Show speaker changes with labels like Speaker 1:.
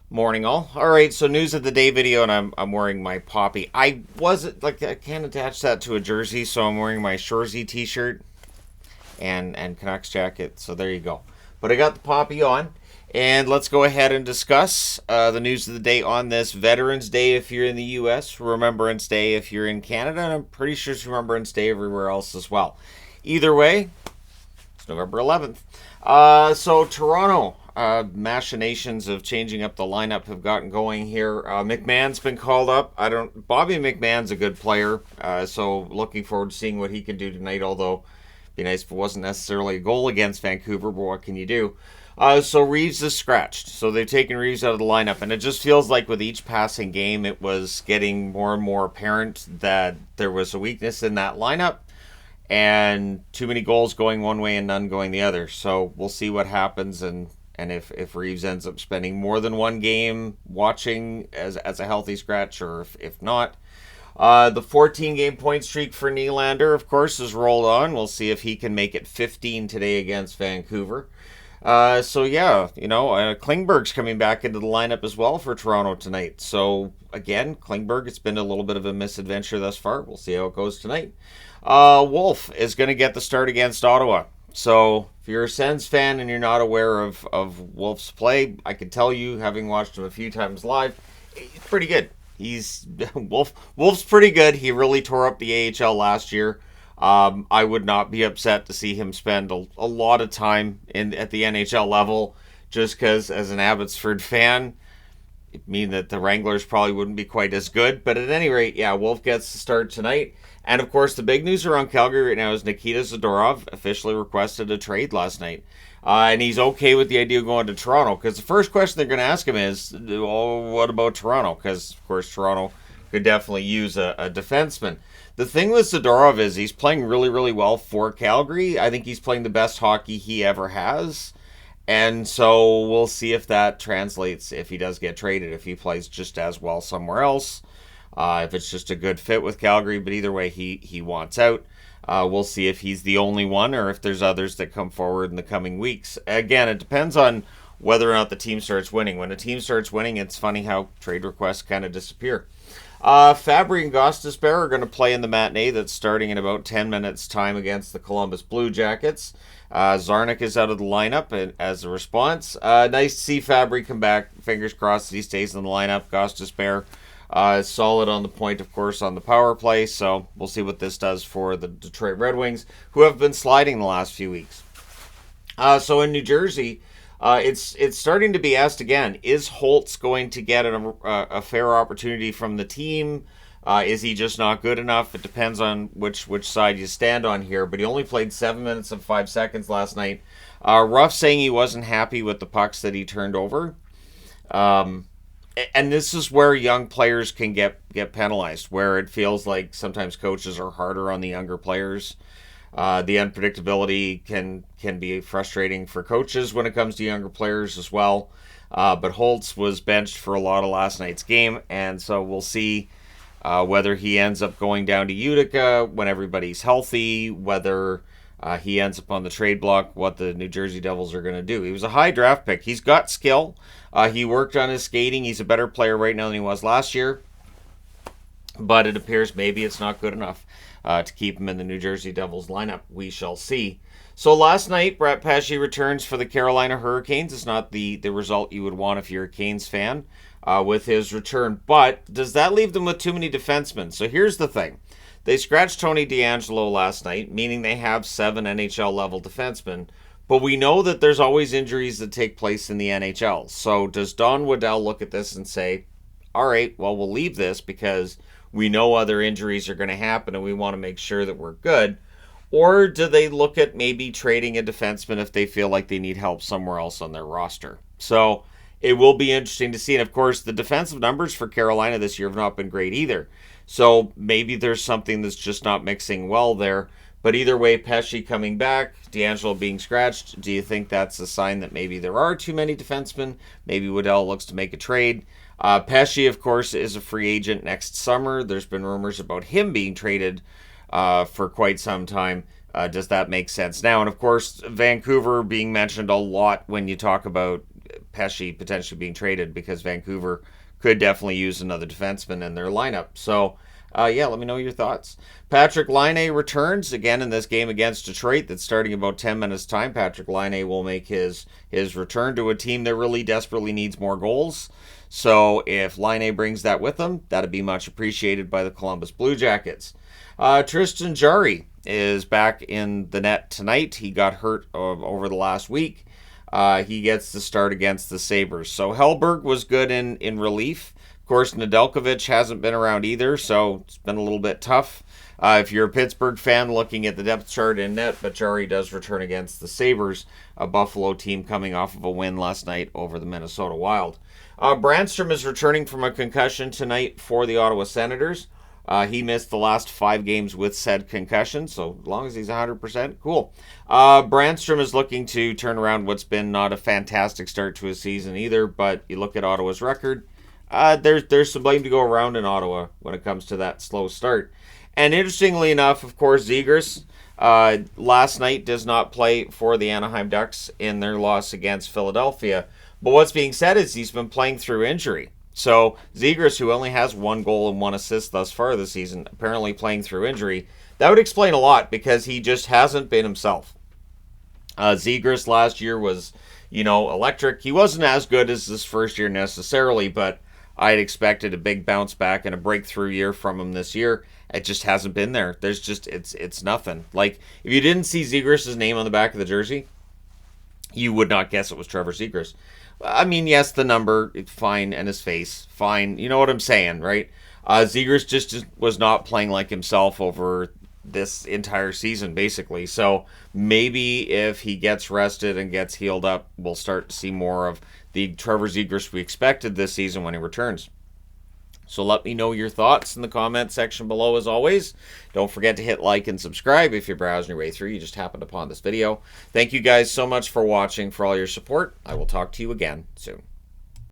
Speaker 1: Morning all. All right, so news of the day video, and I'm wearing my poppy. I wasn't like I can't attach that to a jersey, so I'm wearing my Shorzy t-shirt and Canucks jacket. So there you go. But I got the poppy on, and let's go ahead and discuss the news of the day on this Veterans Day if you're in the U.S., Remembrance Day if you're in Canada, and I'm pretty sure it's Remembrance Day everywhere else as well. Either way, it's November 11th. So Toronto, machinations of changing up the lineup have gotten going here. McMahon's been called up. Bobby McMahon's a good player, so looking forward to seeing what he can do tonight. Although, it'd be nice if it wasn't necessarily a goal against Vancouver, but what can you do? So Reeves is scratched, so they've taken Reeves out of the lineup, and it just feels like with each passing game, it was getting more and more apparent that there was a weakness in that lineup and too many goals going one way and none going the other. So we'll see what happens, and if Reeves ends up spending more than one game watching as a healthy scratch, or if not. The 14 game point streak for Nylander, of course, is rolled on. We'll see if he can make it 15 today against Vancouver. Klingberg's coming back into the lineup as well for Toronto tonight. So again, Klingberg, it's been a little bit of a misadventure thus far. We'll see how it goes tonight. Wolf is going to get the start against Ottawa. So if you're a Sens fan and you're not aware of Wolf's play, I can tell you, having watched him a few times live, he's pretty good. He's Wolf's pretty good. He really tore up the AHL last year. I would not be upset to see him spend a lot of time at the NHL level, just because as an Abbotsford fan, it mean that the Wranglers probably wouldn't be quite as good. But at any rate, yeah, Wolf gets to start tonight. And of course, the big news around Calgary right now is Nikita Zadorov officially requested a trade last night. And he's okay with the idea of going to Toronto, because the first question they're going to ask him is, oh, what about Toronto? Because, of course, Toronto could definitely use a defenseman. The thing with Zadorov is he's playing really, really well for Calgary. I think he's playing the best hockey he ever has. And so we'll see if that translates if he does get traded, if he plays just as well somewhere else, if it's just a good fit with Calgary. But either way, he wants out. We'll see if he's the only one or if there's others that come forward in the coming weeks. Again, it depends on whether or not the team starts winning. When a team starts winning, it's funny how trade requests kind of disappear. Fabry and Gostisbehere are going to play in the matinee that's starting in about 10 minutes' time against the Columbus Blue Jackets. Zarnik is out of the lineup as a response. Nice to see Fabry come back. Fingers crossed that he stays in the lineup. Gostisbehere is solid on the point, of course, on the power play. So we'll see what this does for the Detroit Red Wings, who have been sliding the last few weeks. So in New Jersey, it's starting to be asked again, is Holtz going to get a fair opportunity from the team? Is he just not good enough? It depends on which side you stand on here, but he only played 7 minutes and 5 seconds last night. Ruff saying he wasn't happy with the pucks that he turned over. And this is where young players can get penalized, where it feels like sometimes coaches are harder on the younger players. The unpredictability can be frustrating for coaches when it comes to younger players as well. But Holtz was benched for a lot of last night's game, and so we'll see whether he ends up going down to Utica when everybody's healthy, whether he ends up on the trade block, what the New Jersey Devils are going to do. He was a high draft pick. He's got skill. He worked on his skating. He's a better player right now than he was last year. But it appears maybe it's not good enough to keep him in the New Jersey Devils lineup. We shall see. So last night, Brett Pesce returns for the Carolina Hurricanes. It's not the result you would want if you're a Canes fan with his return. But does that leave them with too many defensemen? So here's the thing. They scratched Tony DeAngelo last night, meaning they have 7 NHL-level defensemen. But we know that there's always injuries that take place in the NHL. So does Don Waddell look at this and say, all right, well, we'll leave this because we know other injuries are going to happen and we want to make sure that we're good? Or do they look at maybe trading a defenseman if they feel like they need help somewhere else on their roster? So it will be interesting to see. And of course, the defensive numbers for Carolina this year have not been great either. So maybe there's something that's just not mixing well there. But either way, Pesce coming back, DeAngelo being scratched, do you think that's a sign that maybe there are too many defensemen? Maybe Waddell looks to make a trade. Pesce, of course, is a free agent next summer. There's been rumors about him being traded for quite some time. Does that make sense now? And of course, Vancouver being mentioned a lot when you talk about Pesce potentially being traded because Vancouver could definitely use another defenseman in their lineup. So, yeah, let me know your thoughts. Patrick Laine returns again in this game against Detroit that's starting about 10 minutes time. Patrick Laine will make his return to a team that really desperately needs more goals. So if Laine brings that with him, that'd be much appreciated by the Columbus Blue Jackets. Tristan Jarry is back in the net tonight. He got hurt over the last week. He gets the start against the Sabres. So Hellberg was good in relief. Of course, Nedeljkovic hasn't been around either, so it's been a little bit tough. If you're a Pittsburgh fan looking at the depth chart in net, but Jarry does return against the Sabres, a Buffalo team coming off of a win last night over the Minnesota Wild. Brandstrom is returning from a concussion tonight for the Ottawa Senators. He missed the last 5 games with said concussion, so as long as he's 100%, cool. Brandstrom is looking to turn around what's been not a fantastic start to his season either, but you look at Ottawa's record, there's some blame to go around in Ottawa when it comes to that slow start. And interestingly enough, of course, Zegras last night does not play for the Anaheim Ducks in their loss against Philadelphia. But what's being said is he's been playing through injury. So Zegras, who only has 1 goal and 1 assist thus far this season, apparently playing through injury. That would explain a lot because he just hasn't been himself. Zegras last year was, electric. He wasn't as good as this first year necessarily, but I'd expected a big bounce back and a breakthrough year from him this year. It just hasn't been there. There's just, it's nothing. Like, if you didn't see Zegras' name on the back of the jersey, you would not guess it was Trevor Zegras. I mean, yes, the number, fine, and his face, fine. You know what I'm saying, right? Zegras just was not playing like himself over this entire season, basically. So maybe if he gets rested and gets healed up, we'll start to see more of the Trevor Zegras we expected this season when he returns. So let me know your thoughts in the comment section below as always. Don't forget to hit like and subscribe if you're browsing your way through. You just happened upon this video. Thank you guys so much for watching, for all your support. I will talk to you again soon.